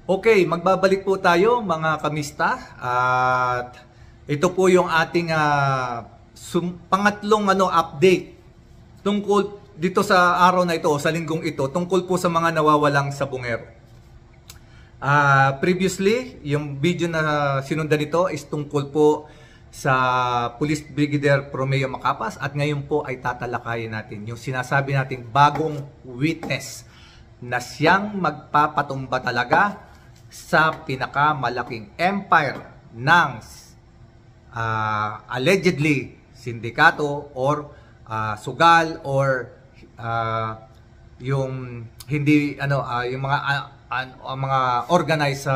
Okay, magbabalik po tayo mga kamista at ito po yung ating pangatlong update tungkol dito sa araw na ito o sa linggong ito tungkol po sa mga nawawalang sabungero. Previously, yung video na sinundan nito is tungkol po sa Police Brigadier Romeo Macapas at ngayon po ay tatalakayin natin yung sinasabi nating bagong witness na siyang magpapatumba talaga sa pinakamalaking empire ng allegedly sindikato or sugal or yung hindi yung mga organized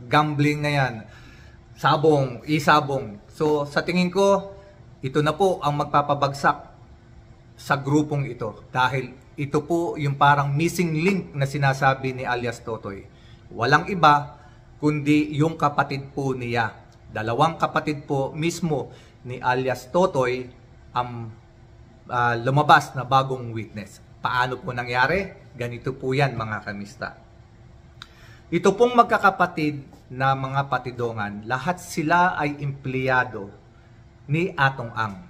gambling na yan, isabong. So sa tingin ko ito na po ang magpapabagsak sa grupong ito dahil ito po yung parang missing link na sinasabi ni alias Totoy. Walang iba kundi yung kapatid po niya. Dalawang kapatid po mismo ni alias Totoy ang lumabas na bagong witness. Paano po nangyari? Ganito po yan mga kamista. Ito pong magkakapatid na mga patidongan, lahat sila ay empleyado ni Atong Ang.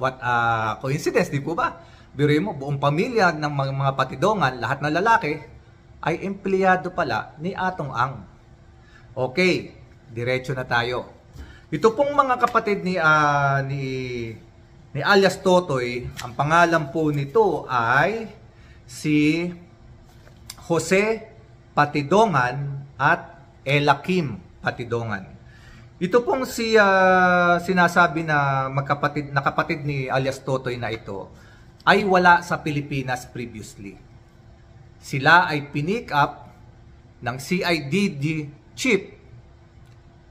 What a coincidence, di po ba? Biruin mo, buong pamilya ng mga patidongan, lahat na lalaki, ay empleyado pala ni Atong Ang. Okay, diretso na tayo. Ito pong mga kapatid ni alias Totoy, ang pangalan po nito ay si Jose Patidongan at Ella Kim Patidongan. Ito pong sinasabi na kapatid ni alias Totoy na ito ay wala sa Pilipinas previously. Sila ay pinick up ng CIDG chief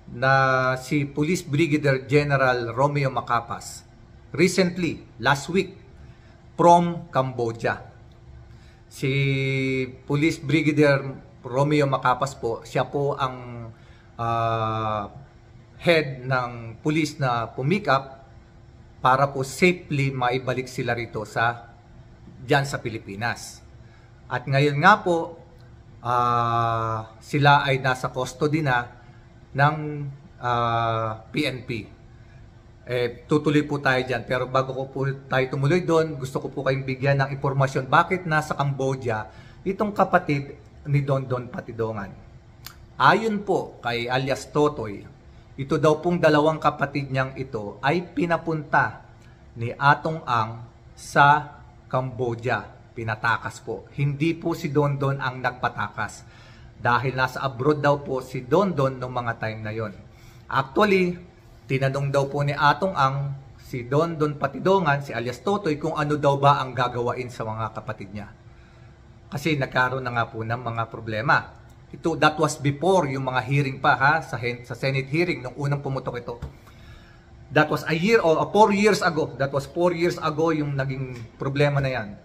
na si Police Brigadier General Romeo Macapas recently, last week, from Cambodia. Si Police Brigadier Romeo Macapas po, siya po ang head ng police na pumick up para po safely maibalik sila rito dyan sa Pilipinas. At ngayon nga po, sila ay nasa custody na ng PNP. Tutuloy po tayo dyan. Pero bago ko po tayo tumuloy doon, gusto ko po kayong bigyan ng impormasyon bakit nasa Cambodia itong kapatid ni Don Patidongan. Ayon po kay alias Totoy, ito daw pong dalawang kapatid niyang ito ay pinapunta ni Atong Ang sa Cambodia. Pinatakas po. Hindi po si Don ang nagpatakas. Dahil nasa abroad daw po si Don noong mga time na yon. Actually, tinanong daw po ni Atong Ang si Don Patidongan, si alias Totoy, kung ano daw ba ang gagawain sa mga kapatid niya. Kasi nagkaroon na nga po ng mga problema. That was before yung mga hearing pa sa Senate hearing nung unang pumutok ito. That was a year or 4 years ago. That was 4 years ago yung naging problema na yan.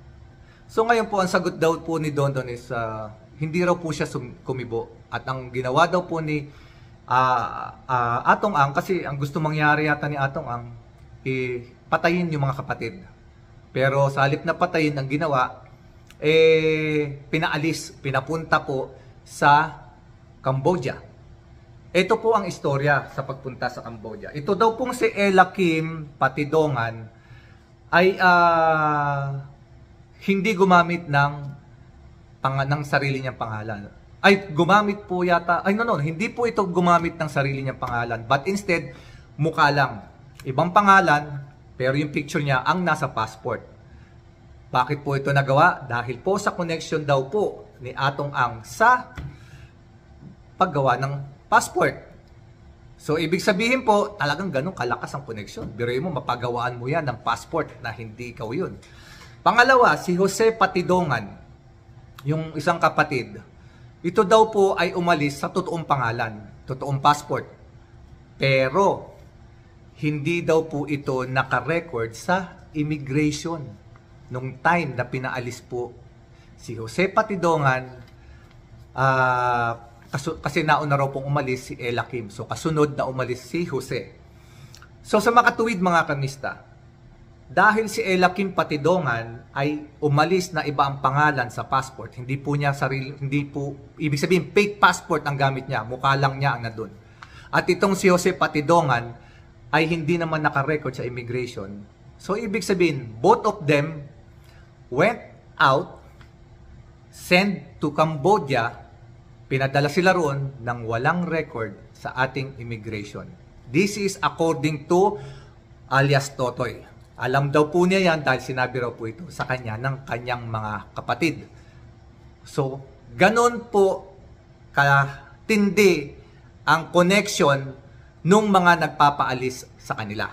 So ngayon po, ang sagot daw po ni Don is hindi raw po siya kumibo. At ang ginawa daw po ni Atong Ang, kasi ang gusto mangyari yata ni Atong Ang, patayin yung mga kapatid. Pero sa halip na patayin, ang ginawa, pinapunta po sa Cambodia. Ito po ang istorya sa pagpunta sa Cambodia. Ito daw pong si Ella Kim Patidongan ay hindi gumamit ng sarili niyang pangalan. Ay, gumamit po yata. Hindi po ito gumamit ng sarili niyang pangalan. But instead, mukha lang. Ibang pangalan, pero yung picture niya ang nasa passport. Bakit po ito nagawa? Dahil po sa connection daw po ni Atong Ang sa paggawa ng passport. So, ibig sabihin po, talagang ganun kalakas ang connection. Biruin mo, mapagawaan mo yan ng passport na hindi ikaw yun. Pangalawa, si Jose Patidongan, yung isang kapatid. Ito daw po ay umalis sa totoong pangalan, totoong passport. Pero, hindi daw po ito naka-record sa immigration. Nung time na pinaalis po si Jose Patidongan, kasi nauna raw pong umalis si Ella Kim. So, kasunod na umalis si Jose. So, sa makatuwid mga kamista, dahil si Ella Kim Patidongan ay umalis na iba ang pangalan sa passport. Hindi po niya sarili, hindi po, ibig sabihin fake passport ang gamit niya, mukha lang niya ang nandun. At itong si Jose Patidongan ay hindi naman nakarecord sa immigration. So ibig sabihin, both of them went out, sent to Cambodia, pinadala sila roon ng walang record sa ating immigration. This is according to alias Totoy. Alam daw po niya yan dahil sinabi raw po ito sa kanya ng kanyang mga kapatid. So, ganon po katindi ang connection nung mga nagpapaalis sa kanila.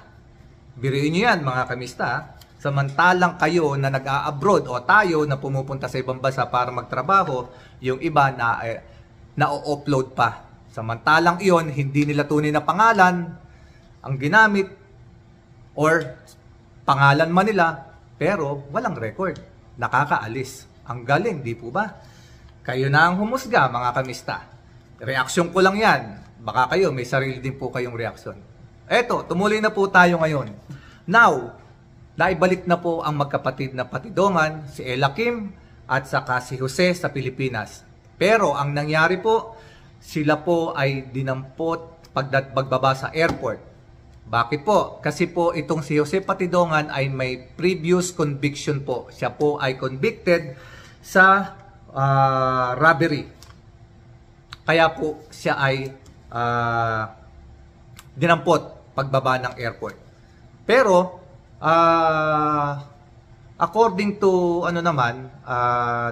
Biruin niyo yan mga kamista. Samantalang kayo na nag-a-abroad o tayo na pumupunta sa ibang bansa para magtrabaho, yung iba na na-upload pa. Samantalang iyon, hindi nila tunay na pangalan ang ginamit or pangalan man nila, pero walang record. Nakakaalis. Ang galing, di po ba? Kayo na ang humusga, mga kamista. Reaksyon ko lang yan. Baka kayo, may sarili din po kayong reaksyon. Eto, tumuloy na po tayo ngayon. Now, naibalik na po ang magkapatid na Patidongan, si Ella Kim at saka si Jose sa Pilipinas. Pero ang nangyari po, sila po ay dinampot pagbaba sa airport. Bakit po? Kasi po itong si Jose Patidongan ay may previous conviction po. Siya po ay convicted sa robbery. Kaya po siya ay dinampot pagbaba ng airport. Pero according to ano naman,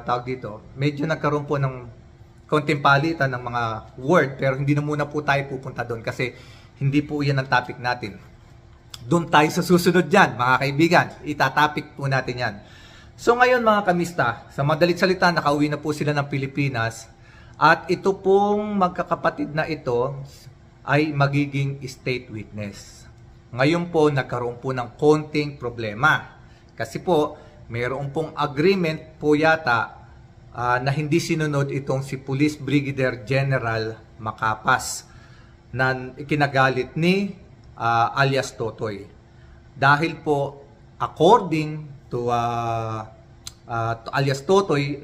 tawag dito, medyo nagkaroon po ng konting palitan ng mga word, pero hindi na muna po tayo pupunta doon kasi hindi po yan ang topic natin. Doon tayo sa susunod yan, mga kaibigan. Itatopic po natin yan. So ngayon mga kamista, sa madalit salita, nakauwi na po sila ng Pilipinas. At ito pong magkakapatid na ito ay magiging state witness. Ngayon po, nagkaroon po ng konting problema. Kasi po, mayroon pong agreement po yata na hindi sinunod itong si Police Brigadier General Macapas na ikinagalit ni alias Totoy. Dahil po, according to alias Totoy,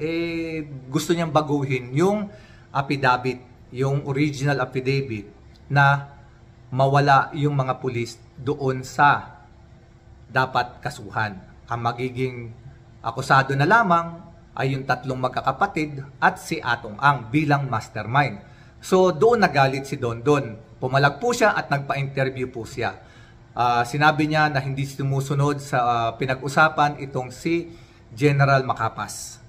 gusto niyang baguhin yung affidavit, yung original affidavit na mawala yung mga pulis doon sa dapat kasuhan. Ang magiging akusado na lamang ay yung tatlong magkakapatid at si Atong Ang bilang mastermind. So doon nagalit si Dondon. Pumalag po siya at nagpa-interview po siya. Sinabi niya na hindi sumusunod sa pinag-usapan itong si General Macapas.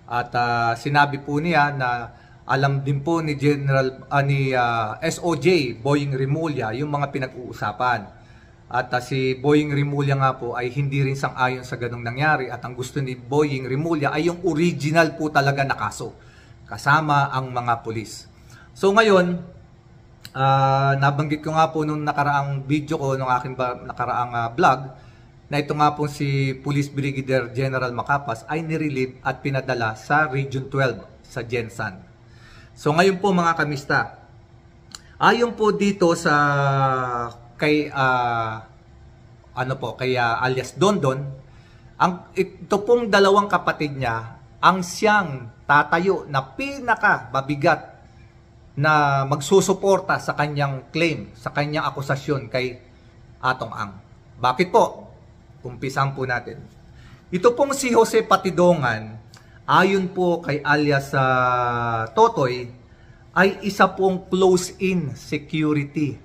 At sinabi po niya na alam din po ni SOJ Boying Rimulya yung mga pinag-uusapan. At si Boying Rimulya nga po ay hindi rin sang-ayon sa ganong nangyari at ang gusto ni Boying Rimulya ay yung original po talaga na kaso kasama ang mga pulis. So ngayon, nabanggit ko nga po nung nakaraang video ko, nung aking nakaraang vlog, na ito nga po si Police Brigadier General Macapas ay nirelieve at pinadala sa Region 12 sa Gensan. So ngayon po mga kamista, ayon po dito sa kay alias Dondon, ito pong dalawang kapatid niya ang siyang tatayo na pinaka mabigat na magsusuporta sa kanyang claim, sa kanyang akusasyon kay Atong Ang. Bakit po? Umpisan po natin. Ito pong si Jose Patidongan, ayon po kay alias Totoy, ay isa pong close-in security.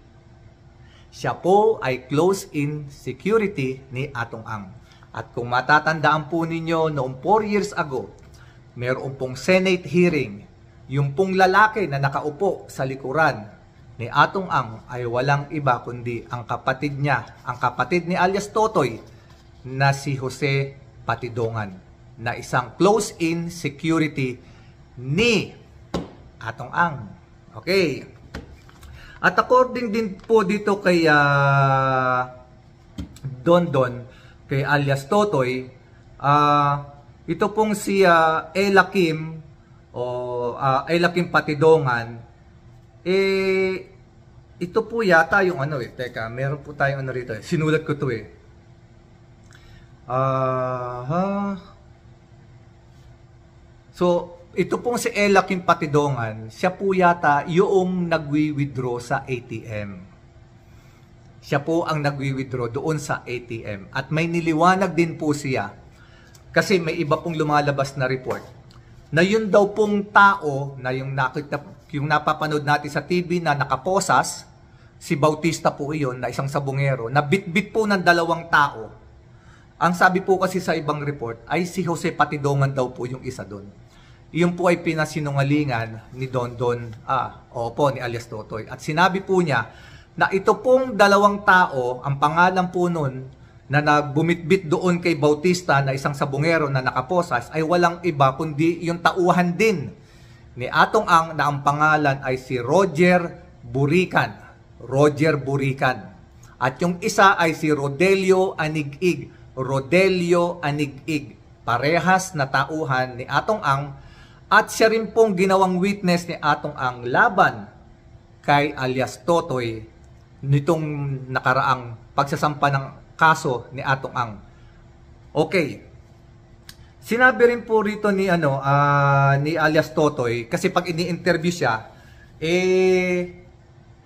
Siya po ay close-in security ni Atong Ang. At kung matatandaan po ninyo, noong 4 years ago, mayroon pong Senate hearing. Yung pong lalaki na nakaupo sa likuran ni Atong Ang ay walang iba kundi ang kapatid niya, ang kapatid ni alias Totoy na si Jose Patidongan, na isang close-in security ni Atong Ang. Okay. At according din po dito kay Dondon, kay alias Totoy, ito pong si Ella Kim Ella Kim Patidongan, ito po yata yung teka, meron po tayong rito, sinulat ko to So, ito pong si Ella Kim Patidongan, siya po yata yung nagwi-withdraw sa ATM. Siya po ang nagwi-withdraw doon sa ATM. At may niliwanag din po siya, kasi may iba pong lumalabas na report, na yun daw pong tao, na yung napapanood natin sa TV na nakaposas, si Bautista po iyon, na isang sabungero, na bit-bit po ng dalawang tao. Ang sabi po kasi sa ibang report, ay si Jose Patidongan daw po yung isa doon. Iyon po ay pinasinungalingan ni ni alias Totoy. At sinabi po niya na ito pong dalawang tao, ang pangalan po nun, na nagbumitbit doon kay Bautista na isang sabungero na nakaposas, ay walang iba kundi yung tauhan din ni Atong Ang, na ang pangalan ay si Roger Burican. Roger Burican. At yung isa ay si Rodelio Anigig. Rodelio Anigig. Parehas na tauhan ni Atong Ang. At siya rin pong ginawang witness ni Atong Ang laban kay alias Totoy nitong nakaraang pagsasampa ng kaso ni Atong Ang. Okay. Sinabi rin po rito ni ni alias Totoy, kasi pag ini-interview siya,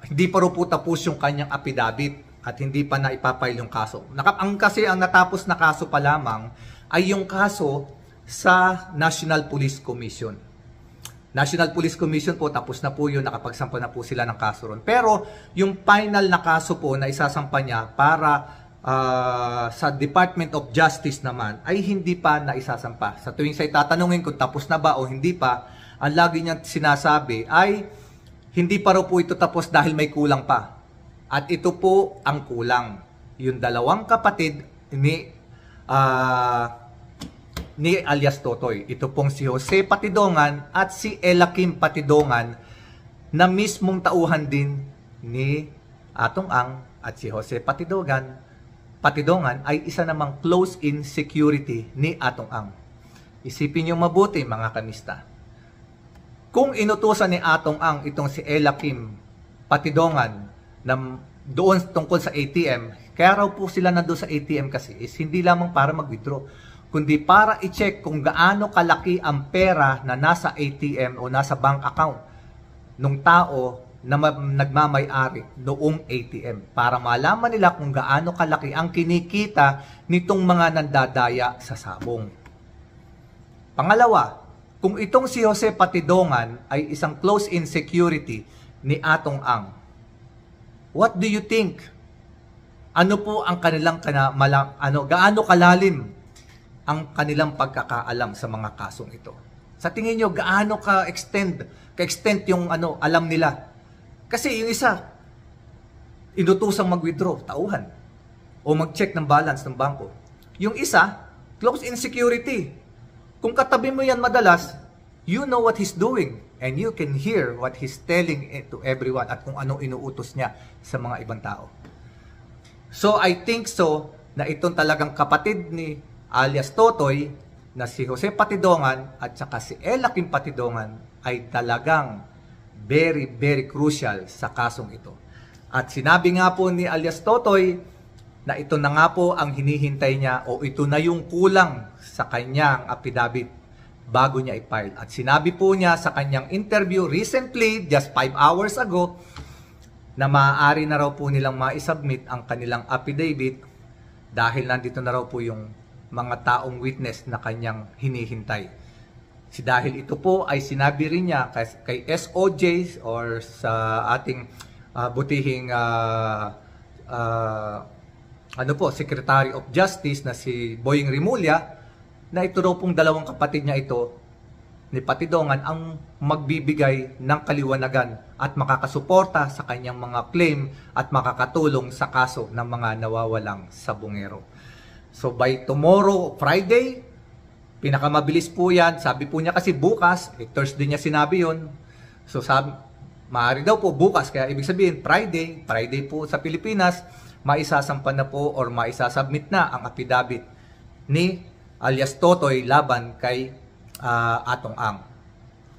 hindi pa rin po tapos yung kanyang affidavit at hindi pa na ipapile yung kaso. Kasi ang natapos na kaso pa lamang ay yung kaso sa National Police Commission. National Police Commission po, tapos na po yun, nakapagsampa na po sila ng kaso ron. Pero yung final na kaso po na isasampa niya para sa Department of Justice naman ay hindi pa na isasampa. Sa tuwing sa'y tatanungin kung tapos na ba o hindi pa, ang lagi niyang sinasabi ay hindi pa raw po ito tapos dahil may kulang pa. At ito po ang kulang. Yung dalawang kapatid ni alias Totoy. Ito pong si Jose Patidongan at si Ella Kim Patidongan, na mismong tauhan din ni Atong Ang. At si Jose Patidongan ay isa namang close-in security ni Atong Ang. Isipin niyo mabuti mga kamista. Kung inutusan ni Atong Ang itong si Ella Kim Patidongan na doon tungkol sa ATM, kaya raw po sila nandoon sa ATM kasi is hindi lamang para mag-withdraw, kundi para i-check kung gaano kalaki ang pera na nasa ATM o nasa bank account ng tao na nagmamay-ari noong ATM, para malaman nila kung gaano kalaki ang kinikita nitong mga nandadaya sa sabong. Pangalawa, kung itong si Jose Patidongan ay isang close-in security ni Atong Ang, what do you think? Ano po ang kanilang gaano kalalim ang kanilang pagkakaalam sa mga kasong ito? Sa tingin nyo, gaano ka-extend yung alam nila? Kasi yung isa, inutusang mag-withdraw, tauhan, o mag-check ng balance ng bangko. Yung isa, close-in security. Kung katabi mo yan madalas, you know what he's doing, and you can hear what he's telling to everyone at kung anong inuutos niya sa mga ibang tao. So, I think na itong talagang kapatid ni alias Totoy, na si Jose Patidongan at saka si Ella Kim Patidongan, ay talagang very, very crucial sa kasong ito. At sinabi nga po ni alias Totoy na ito na nga po ang hinihintay niya, o ito na yung kulang sa kanyang affidavit bago niya i-file. At sinabi po niya sa kanyang interview recently, just 5 hours ago, na maaari na raw po nilang ma-submit ang kanilang affidavit dahil nandito na raw po yung mga taong witness na kanyang hinihintay. Dahil ito po ay sinabi rin niya kay SOJ or sa ating butihing Secretary of Justice na si Boying Rimulya, na ito raw pong dalawang kapatid niya ito ni Patidongan ang magbibigay ng kaliwanagan at makakasuporta sa kanyang mga claim at makakatulong sa kaso ng mga nawawalang sabungero. So by tomorrow, Friday, pinakamabilis po yan. Sabi po niya kasi bukas, Thursday niya sinabi yon. So maaari daw po bukas, kaya ibig sabihin Friday po sa Pilipinas, maisasampan na po or maisasubmit na ang affidavit ni alias Totoy laban kay Atong Ang.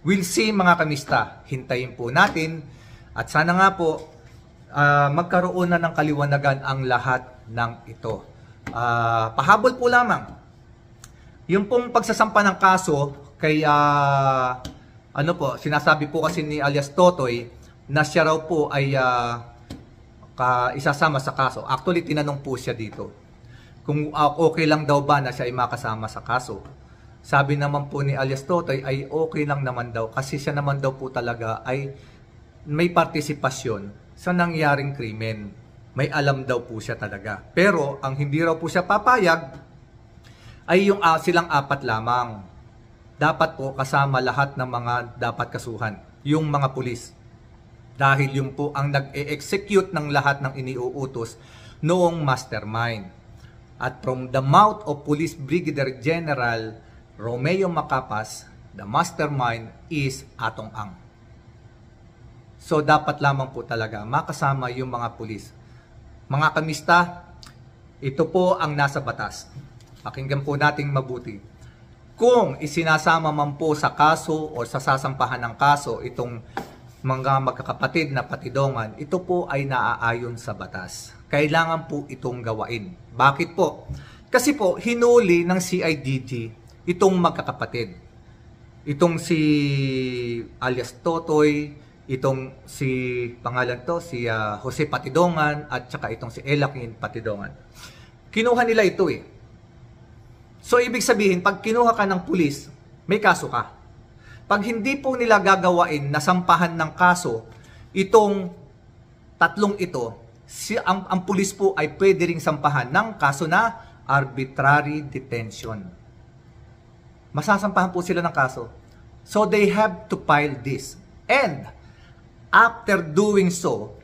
We'll see mga kamista, hintayin po natin at sana nga po magkaroon na ng kaliwanagan ang lahat ng ito. pahabol po lamang. Yung pong pagsasampa ng kaso kay sinasabi po kasi ni alias Totoy na siya raw po ay isasama sa kaso. Actually, tinanong po siya dito kung okay lang daw ba na siya ay makasama sa kaso. Sabi naman po ni alias Totoy ay okay lang naman daw kasi siya naman daw po talaga ay may partisipasyon sa nangyaring krimen. May alam daw po siya talaga. Pero ang hindi raw po siya papayag ay yung silang apat lamang. Dapat po kasama lahat ng mga dapat kasuhan, yung mga pulis. Dahil yung po ang nag-e-execute ng lahat ng iniuutos noong mastermind. At from the mouth of Police Brigadier General Romeo Macapas, the mastermind is Atong Ang. So dapat lamang po talaga makasama yung mga pulis. Mga kamista, ito po ang nasa batas. Pakinggan po nating mabuti. Kung isinasama man po sa kaso o sa sasampahan ng kaso itong mga magkakapatid na patidongan, ito po ay naaayon sa batas. Kailangan po itong gawain. Bakit po? Kasi po, hinuli ng CIDG itong magkakapatid. Itong si alias Totoy, itong si Jose Patidongan at saka itong si Elakin Patidongan. Kinuha nila ito eh. So, ibig sabihin, pag kinuha ka ng pulis, may kaso ka. Pag hindi po nila gagawain na sampahan ng kaso, itong tatlong ito, ang pulis po ay pwede ring sampahan ng kaso na arbitrary detention. Masasampahan po sila ng kaso. So, they have to file this. And, after doing so,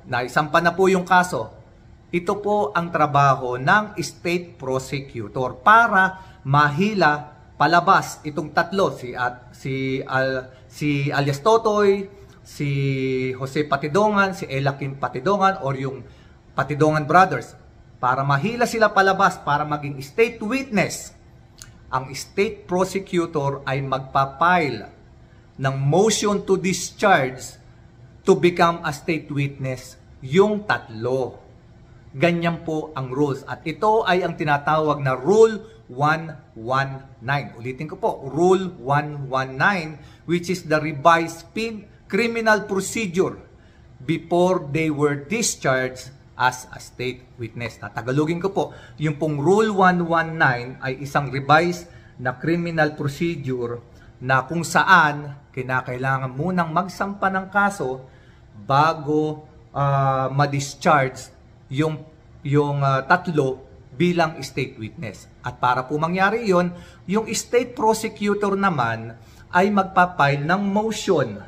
naisampa na po yung kaso, ito po ang trabaho ng state prosecutor para mahila palabas itong tatlo, si alias Totoy, si Jose Patidongan, si Elakin Patidongan or yung Patidongan Brothers, para mahila sila palabas para maging state witness. Ang state prosecutor ay magpapile ng motion to discharge to become a state witness yung tatlo. Ganyan po ang rules. At ito ay ang tinatawag na Rule 119. Ulitin ko po, Rule 119, which is the revised criminal procedure before they were discharged as a state witness. Tagalogin ko po, yung pong Rule 119 ay isang revised na criminal procedure na kung saan kinakailangan munang magsampa ng kaso bago ma-discharge yung tatlo bilang state witness. At para po mangyari yon, yung state prosecutor naman ay magpapile ng motion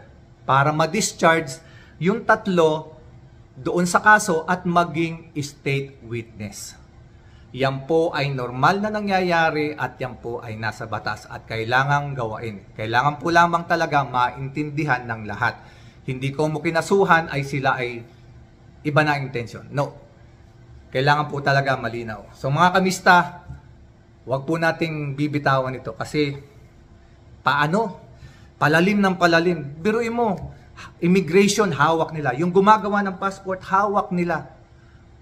para ma-discharge yung tatlo doon sa kaso at maging state witness. Yan po ay normal na nangyayari at yan po ay nasa batas at kailangang gawain. Kailangan po lamang talaga maintindihan ng lahat. Hindi ko mo kinasuhan ay sila ay iba na intensyon. No. Kailangan po talaga malinaw. So mga kamista, wag po nating bibitawan ito kasi paano? Palalim ng palalim. Biruin mo, immigration hawak nila. Yung gumagawa ng passport, hawak nila.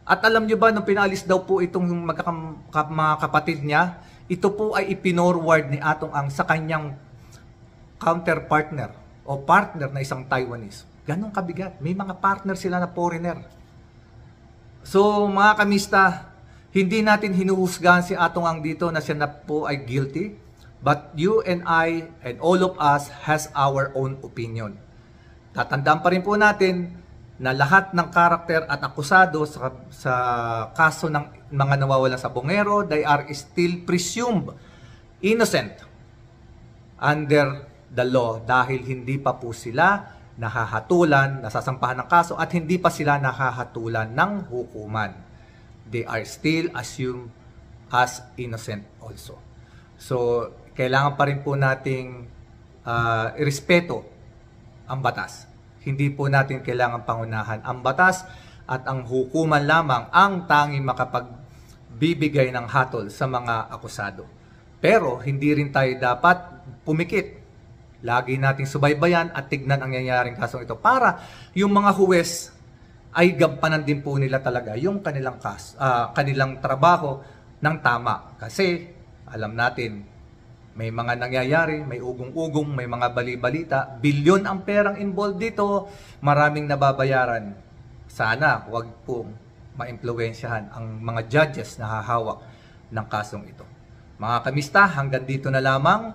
At alam nyo ba, nung pinalis daw po itong mga kapatid niya, ito po ay ipinorward ni Atong Ang sa kanyang counterpartner o partner na isang Taiwanese. Ganong kabigat. May mga partner sila na foreigner. So mga kamista, hindi natin hinuhusgahan si Atong Ang dito na siya na po ay guilty. But you and I and all of us has our own opinion. Tatandaan pa rin po natin na lahat ng karakter at akusado sa kaso ng mga nawawalan sa Bungero, they are still presumed innocent under the law dahil hindi pa po sila nahahatulan, nasasampahan ng kaso at hindi pa sila nahahatulan ng hukuman. They are still assumed as innocent also. So, kailangan pa rin po nating irespeto ang batas. Hindi po natin kailangan pangunahan ang batas at ang hukuman lamang ang tanging makapagbibigay ng hatol sa mga akusado. Pero hindi rin tayo dapat pumikit. Lagi nating subaybayan at tignan ang nangyayaring kasong ito para yung mga huwes ay gampanan din po nila talaga yung kanilang trabaho ng tama. Kasi alam natin, may mga nangyayari, may ugong-ugong, may mga bali-balita, bilyon ang perang involved dito, maraming nababayaran. Sana wag pong maimpluwensyahan ang mga judges na hahawak ng kasong ito. Mga kamista, hanggang dito na lamang.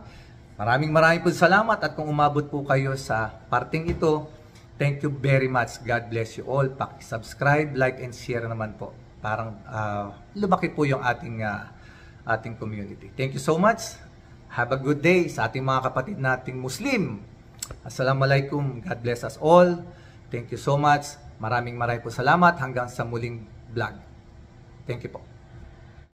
Maraming po salamat at kung umabot po kayo sa parting ito, thank you very much. God bless you all. Paki-subscribe, like, and share naman po. Parang lumaki po yung ating community. Thank you so much. Have a good day sa ating mga kapatid nating Muslim. Assalamualaikum. God bless us all. Thank you so much. Maraming po salamat. Hanggang sa muling vlog. Thank you po.